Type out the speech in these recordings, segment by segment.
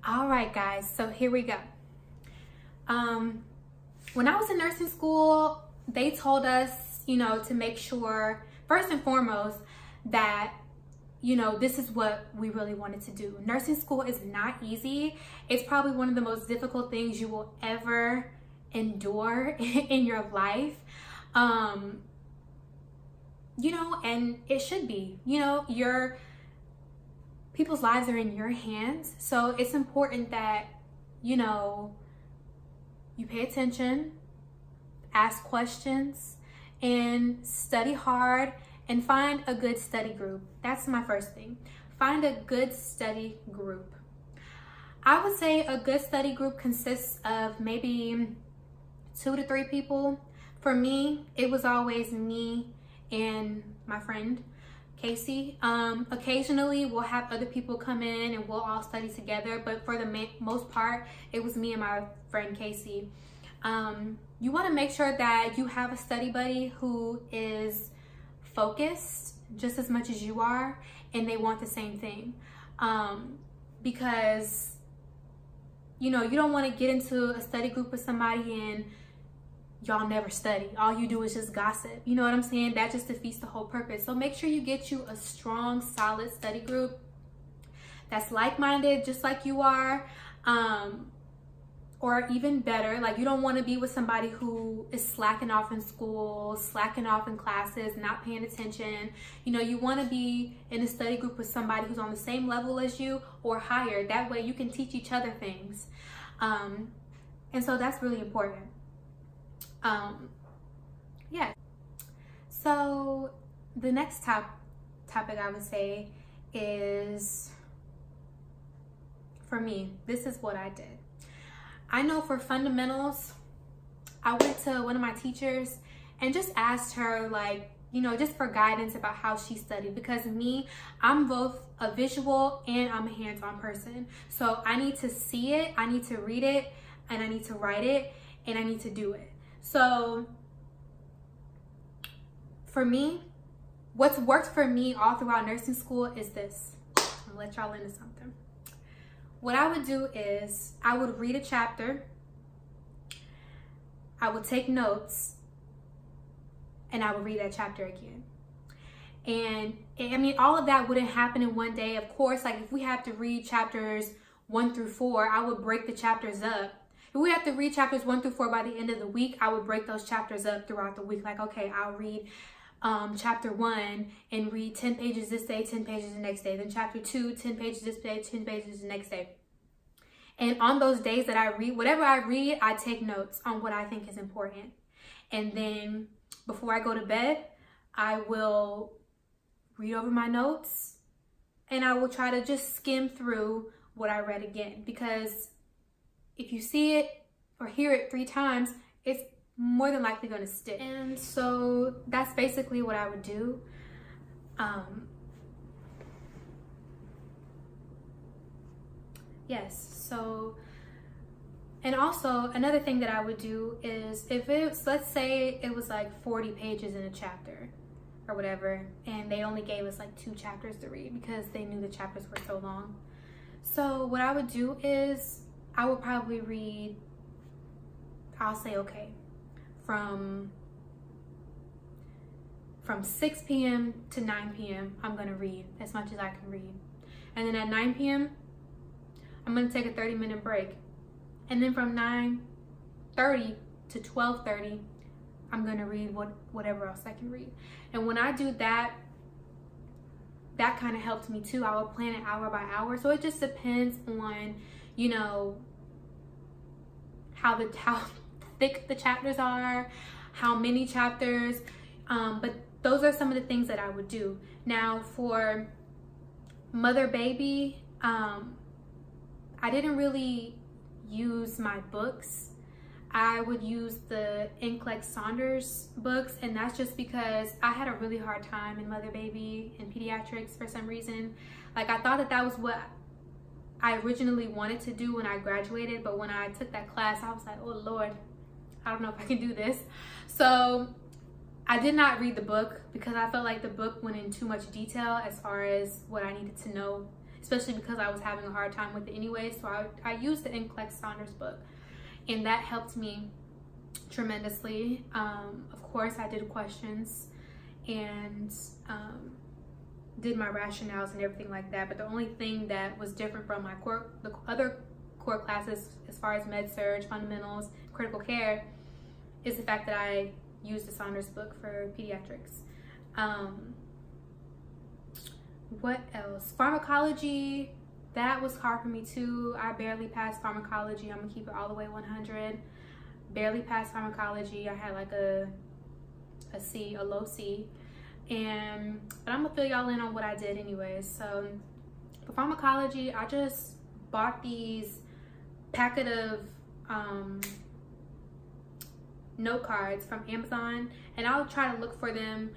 All right, guys, so here we go. When I was in nursing school, they told us, to make sure, first and foremost, that, this is what we really wanted to do. Nursing school is not easy. It's probably one of the most difficult things you will ever endure in your life. And it should be, people's lives are in your hands. So it's important that, you pay attention, ask questions, and study hard, and find a good study group. That's my first thing. Find a good study group. I would say a good study group consists of maybe 2 to 3 people. For me, it was always me and my friend, Hesi. Occasionally we'll have other people come in and we'll all study together, but for the most part, it was me and my friend Hesi. You want to make sure that you have a study buddy who is focused just as much as you are, and they want the same thing. Because, you don't want to get into a study group with somebody and y'all never study. All you do is just gossip. You know what I'm saying? That just defeats the whole purpose. So make sure you get you a strong, solid study group that's like-minded, just like you are. Or even better, like you don't want to be with somebody who is slacking off in school, slacking off in classes, not paying attention. You want to be in a study group with somebody who's on the same level as you or higher. That way you can teach each other things. And so that's really important. Yeah. So the next topic I would say is, for me, this is what I did. I know for fundamentals, I went to one of my teachers and just asked her, like, just for guidance about how she studied. Because me, I'm both a visual and I'm a hands-on person. So I need to see it, I need to read it, and I need to write it, and I need to do it. So for me, what's worked for me all throughout nursing school is this. I'll let y'all into something. What I would do is I would read a chapter, I would take notes, and I would read that chapter again. And I mean, all of that wouldn't happen in one day. Of course, like if we have to read chapters 1 through 4, I would break the chapters up. If we have to read chapters 1 through 4 by the end of the week, I would break those chapters up throughout the week. Like, okay, I'll read chapter 1 and read 10 pages this day, 10 pages the next day. Then chapter 2, 10 pages this day, 10 pages the next day. And on those days that I read, whatever I read, I take notes on what I think is important. And then before I go to bed, I will read over my notes and I will try to just skim through what I read again. Because if you see it or hear it 3 times, it's more than likely going to stick. And so that's basically what I would do. Yes, so, and also another thing that I would do is if it's, let's say it was like 40 pages in a chapter or whatever, and they only gave us like 2 chapters to read because they knew the chapters were so long. So what I would do is I would probably read, I'll say, okay, from 6 p.m. to 9 p.m. I'm gonna read as much as I can read. And then at 9 p.m. I'm gonna take a 30-minute break. And then from 9:30 to 12:30, I'm gonna read whatever else I can read. And when I do that, that kind of helped me too. I will plan it hour by hour. So it just depends on, how thick the chapters are, how many chapters, but those are some of the things that I would do. Now for mother baby, I didn't really use my books. I would use the Nclex books, and that's just because I had a really hard time in mother baby and pediatrics for some reason. Like I thought that was what I originally wanted to do when I graduated, but when I took that class, I was like, oh Lord, I don't know if I can do this. So I did not read the book because I felt like the book went in too much detail as far as what I needed to know, especially because I was having a hard time with it anyway. So I used the Nclex Saunders book, and that helped me tremendously. Of course, I did questions and did my rationales and everything like that. But the only thing that was different from the other core classes as far as med surg, fundamentals, critical care, is the fact that I used the Saunders book for pediatrics. What else? Pharmacology, that was hard for me too. I barely passed pharmacology. I'm gonna keep it all the way 100. Barely passed pharmacology. I had like a C, a low C. But I'm gonna fill y'all in on what I did anyways. So for pharmacology, I just bought these packet of note cards from Amazon, and I'll try to look for them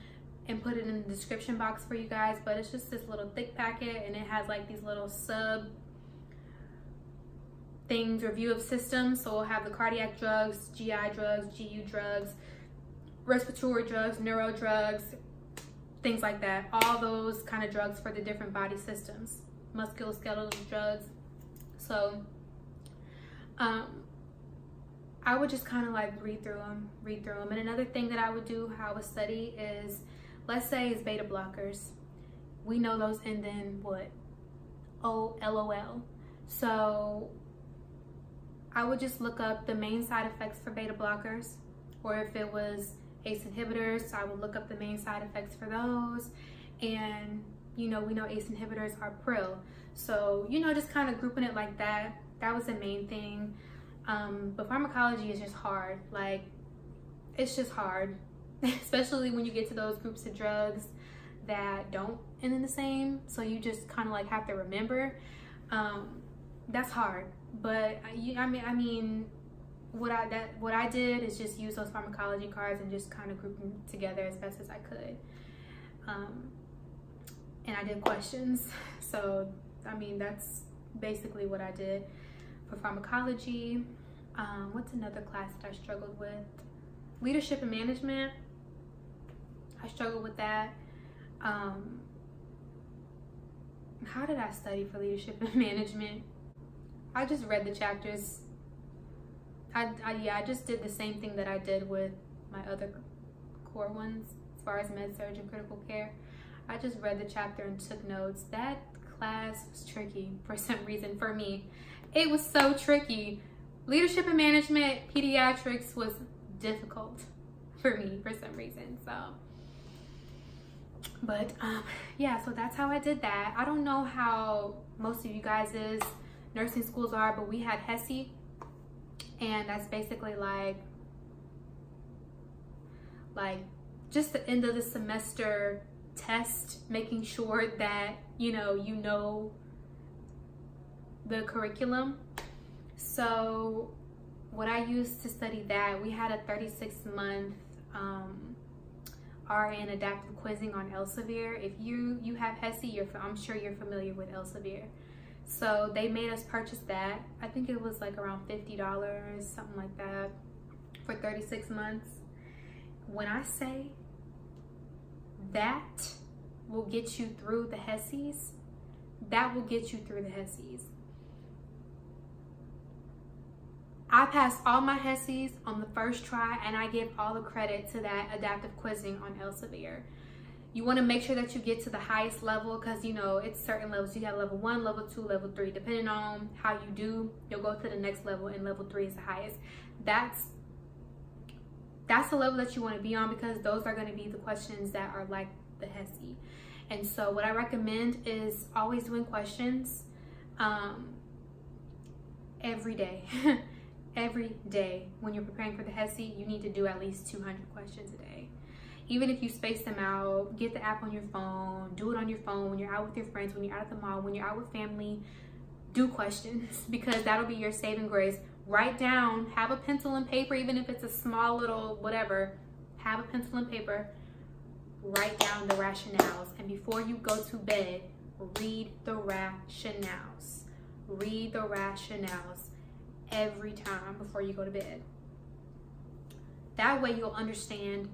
and put it in the description box for you guys. But it's just this little thick packet, and it has like these little sub things, review of systems. So we'll have the cardiac drugs, GI drugs, GU drugs, respiratory drugs, neuro drugs, things like that. All those kind of drugs for the different body systems, musculoskeletal drugs. So I would just kind of like read through them. And another thing that I would do, how I would study is, let's say it's beta blockers. We know those end in what? O-L-O-L. So I would just look up the main side effects for beta blockers, or if it was ACE inhibitors, I would look up the main side effects for those. And you know, we know ACE inhibitors are Pril. So, you know, just kind of grouping it like that. That was the main thing. But pharmacology is just hard. Like, it's just hard, especially when you get to those groups of drugs that don't end in the same. So you just kind of like have to remember. That's hard. But I mean, what I did is just use those pharmacology cards and just kind of group them together as best as I could. And I did questions. So I mean, that's basically what I did for pharmacology. What's another class that I struggled with? Leadership and management. I struggled with that. How did I study for leadership and management? I just read the chapters. Yeah, I just did the same thing that I did with my other core ones as far as med surg and critical care. I just read the chapter and took notes. That class was tricky for some reason for me. It was so tricky. Leadership and management, pediatrics was difficult for me for some reason. So, but yeah, so that's how I did that. I don't know how most of you guys' nursing schools are, but we had Hesi, and that's basically like just the end of the semester test, making sure that you know the curriculum. So what I used to study that, we had a 36-month RN adaptive quizzing on Elsevier. If you have Hesi, I'm sure you're familiar with Elsevier. So they made us purchase that. I think it was like around $50, something like that, for 36 months. When I say that will get you through the Hesis, that will get you through the Hesis. I passed all my Hesis on the first try, and I give all the credit to that adaptive quizzing on Elsevier. You want to make sure that you get to the highest level, because you know it's certain levels. You have level 1, level 2, level 3. Depending on how you do, you'll go to the next level, and level 3 is the highest. That's the level that you want to be on, because those are going to be the questions that are like the Hesi. And so what I recommend is always doing questions every day. Every day when you're preparing for the Hesi, you need to do at least 200 questions a day. Even if you space them out, get the app on your phone, do it on your phone when you're out with your friends, when you're out at the mall, when you're out with family, do questions, because that'll be your saving grace. Write down, have a pencil and paper, even if it's a small little whatever, have a pencil and paper, write down the rationales, and before you go to bed, read the rationales. Read the rationales every time before you go to bed. That way you'll understand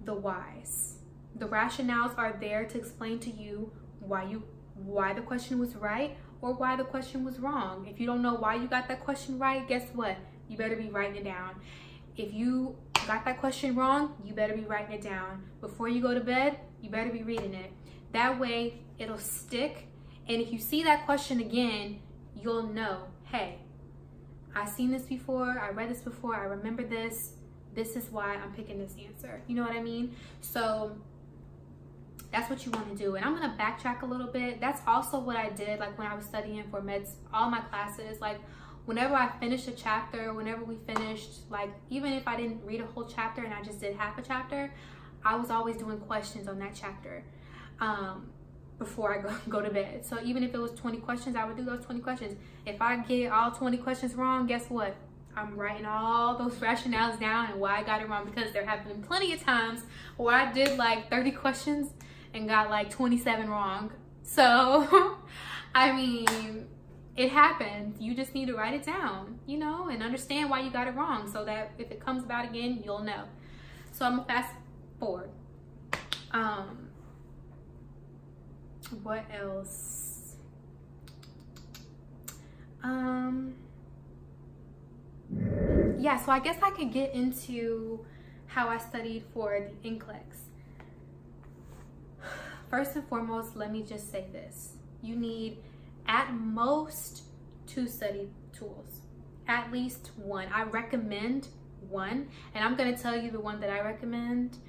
the whys. The rationales are there to explain to you why you why the question was right or why the question was wrong. If you don't know why you got that question right, guess what? You better be writing it down. If you got that question wrong, you better be writing it down. Before you go to bed, you better be reading it. That way it'll stick. And if you see that question again, you'll know, hey, I've seen this before, I read this before, I remember this. This is why I'm picking this answer. You know what I mean? So that's what you want to do. And I'm going to backtrack a little bit. That's also what I did like when I was studying for meds, all my classes. Like whenever I finished a chapter, whenever we finished, like even if I didn't read a whole chapter and I just did half a chapter, I was always doing questions on that chapter before I go to bed. So even if it was 20 questions, I would do those 20 questions. If I get all 20 questions wrong, guess what? I'm writing all those rationales down and why I got it wrong, because there have been plenty of times where I did like 30 questions and got like 27 wrong. So, I mean, it happens. You just need to write it down, you know, and understand why you got it wrong so that if it comes about again, you'll know. So I'm gonna fast forward. What else? Yeah, so I guess I could get into how I studied for the Nclex. First and foremost, let me just say this. You need at most 2 study tools, at least 1. I recommend 1, and I'm going to tell you the one that I recommend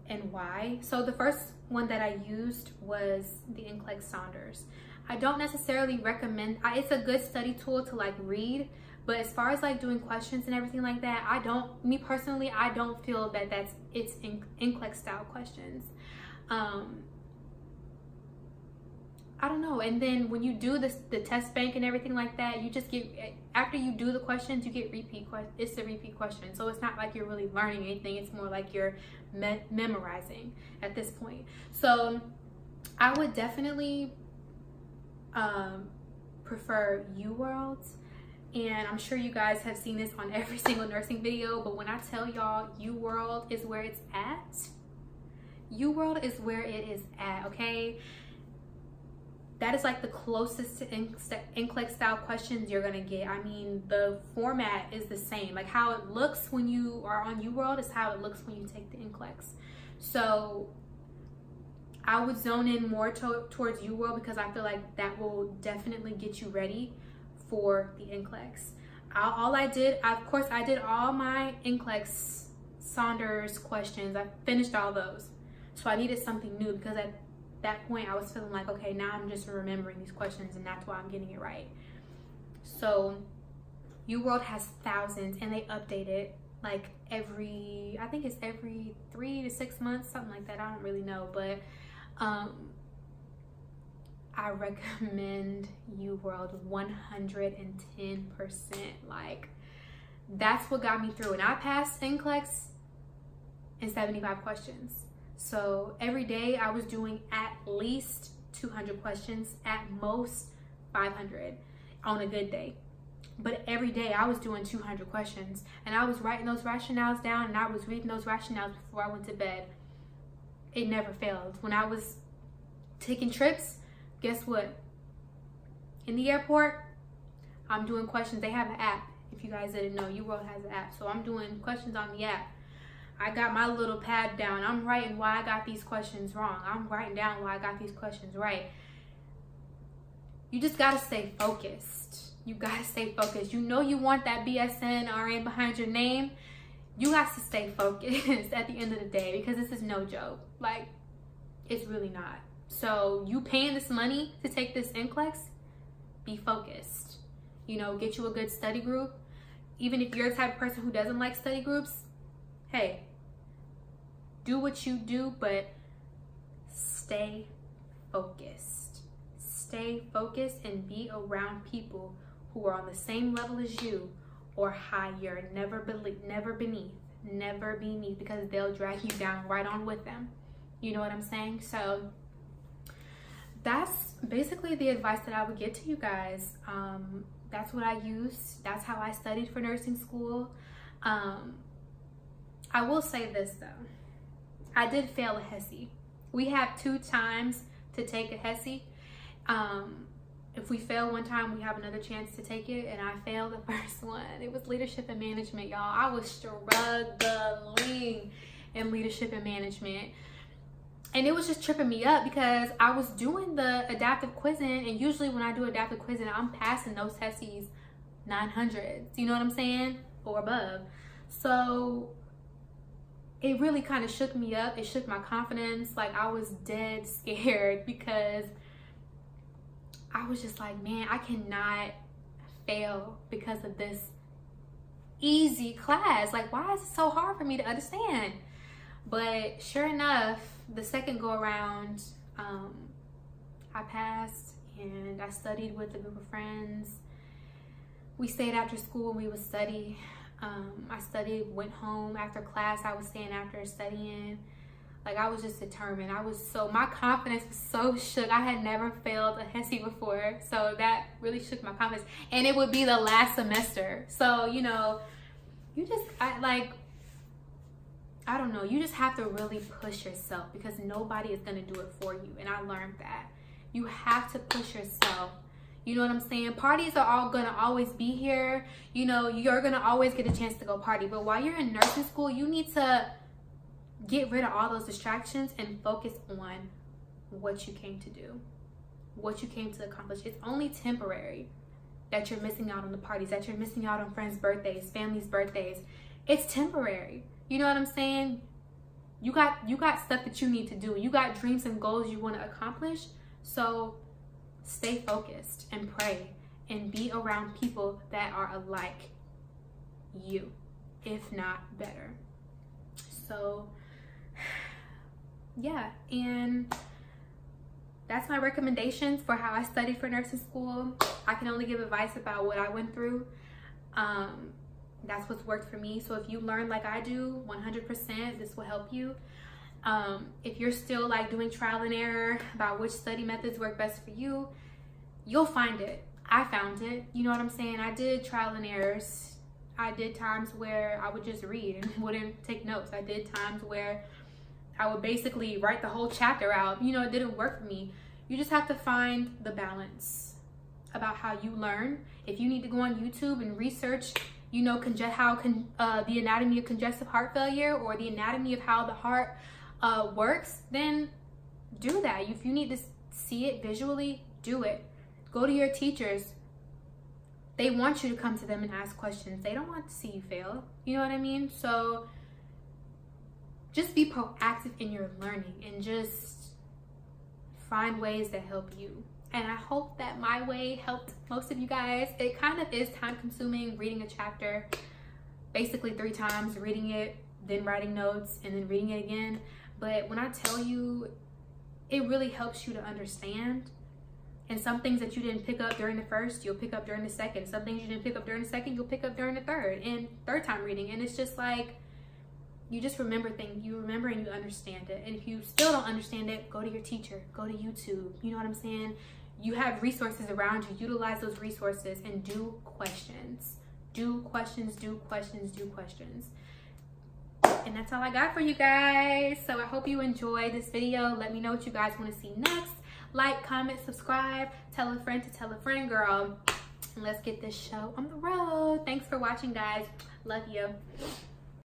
and why. So the first one that I used was the Nclex Saunders. I don't necessarily recommend, it's a good study tool to like read, but as far as like doing questions and everything like that, me personally, I don't feel that it's Nclex style questions. I don't know. And then when you do the test bank and everything like that, you just get, after you do the questions, you get repeat questions. It's a repeat question. So it's not like you're really learning anything. It's more like you're memorizing at this point. So I would definitely prefer UWorld. And I'm sure you guys have seen this on every single nursing video, but when I tell y'all UWorld is where it's at, UWorld is where it is at, okay? That is like the closest to Nclex style questions you're gonna get. I mean, the format is the same. Like how it looks when you are on UWorld is how it looks when you take the Nclex. So I would zone in more towards UWorld because I feel like that will definitely get you ready for the Nclex. All I did, of course, I did all my Nclex Saunders questions. I finished all those. So I needed something new because at that point I was feeling like, okay, now I'm just remembering these questions and that's why I'm getting it right. So UWorld has thousands and they update it like I think it's every 3 to 6 months, something like that. I don't really know, but I recommend UWorld 110%. Like that's what got me through, and I passed Nclex in 75 questions. So every day I was doing at least 200 questions, at most 500 on a good day. But every day I was doing 200 questions and I was writing those rationales down and I was reading those rationales before I went to bed. It never failed. When I was taking trips, guess what? In the airport, I'm doing questions. They have an app. If you guys didn't know, UWorld has an app. So I'm doing questions on the app. I got my little pad down. I'm writing why I got these questions wrong. I'm writing down why I got these questions right. You just gotta stay focused. You gotta stay focused. You know you want that BSN RN behind your name. You have to stay focused at the end of the day because this is no joke. Like, it's really not. So you paying this money to take this Nclex, be focused. You know, get you a good study group. Even if you're the type of person who doesn't like study groups, hey, do what you do, but stay focused. Stay focused and be around people who are on the same level as you or higher. Never beneath, because they'll drag you down right on with them. You know what I'm saying? So that's basically the advice that I would give to you guys. That's what I used. That's how I studied for nursing school. I will say this though. I did fail a Hesi. We have 2 times to take a Hesi. If we fail one time, we have another chance to take it. And I failed the first one. It was leadership and management, y'all. I was struggling in leadership and management. And it was just tripping me up because I was doing the adaptive quizzing. And usually when I do adaptive quizzing, I'm passing those Hesi's 900s. You know what I'm saying? Or above. So it really kind of shook me up. It shook my confidence. Like, I was dead scared because I was just like, man, I cannot fail because of this easy class. Like, why is it so hard for me to understand? But sure enough, the second go around, I passed, and I studied with a group of friends. We stayed after school and we would study. I studied, went home after class. I was staying after studying. Like, I was just determined. My confidence was so shook. I had never failed a Hesi before. So that really shook my confidence. And it would be the last semester. So, you know, I don't know, you just have to really push yourself because nobody is going to do it for you. And I learned that. You have to push yourself. You know what I'm saying? Parties are all going to always be here. You know, you're going to always get a chance to go party. But while you're in nursing school, you need to get rid of all those distractions and focus on what you came to do, what you came to accomplish. It's only temporary that you're missing out on the parties, that you're missing out on friends' birthdays, family's birthdays. It's temporary. You know what I'm saying? You got stuff that you need to do. You got dreams and goals you want to accomplish. So stay focused and pray and be around people that are alike you, if not better. So yeah, and that's my recommendations for how I studied for nursing school. I can only give advice about what I went through. That's what's worked for me. So if you learn like I do, 100%, this will help you. If you're still like doing trial and error about which study methods work best for you, you'll find it. I found it. You know what I'm saying? I did trial and errors. I did times where I would just read and wouldn't take notes. I did times where I would basically write the whole chapter out. You know, it didn't work for me. You just have to find the balance about how you learn. If you need to go on YouTube and research, you know, the anatomy of congestive heart failure or the anatomy of how the heart works, then do that. If you need to see it visually, do it. Go to your teachers. They want you to come to them and ask questions. They don't want to see you fail. You know what I mean? So just be proactive in your learning and just find ways that help you. And I hope that my way helped most of you guys. It kind of is time consuming reading a chapter basically 3 times, reading it, then writing notes, and then reading it again. But when I tell you, it really helps you to understand. And some things that you didn't pick up during the first, you'll pick up during the second. Some things you didn't pick up during the second, you'll pick up during the third time reading. And it's just like, you just remember things. You remember and you understand it. And if you still don't understand it, go to your teacher, go to YouTube. You know what I'm saying? You have resources around you. Utilize those resources and do questions. Do questions, do questions, do questions. And that's all I got for you guys. So I hope you enjoyed this video. Let me know what you guys want to see next. Like, comment, subscribe, tell a friend to tell a friend, girl. And let's get this show on the road. Thanks for watching, guys. Love you.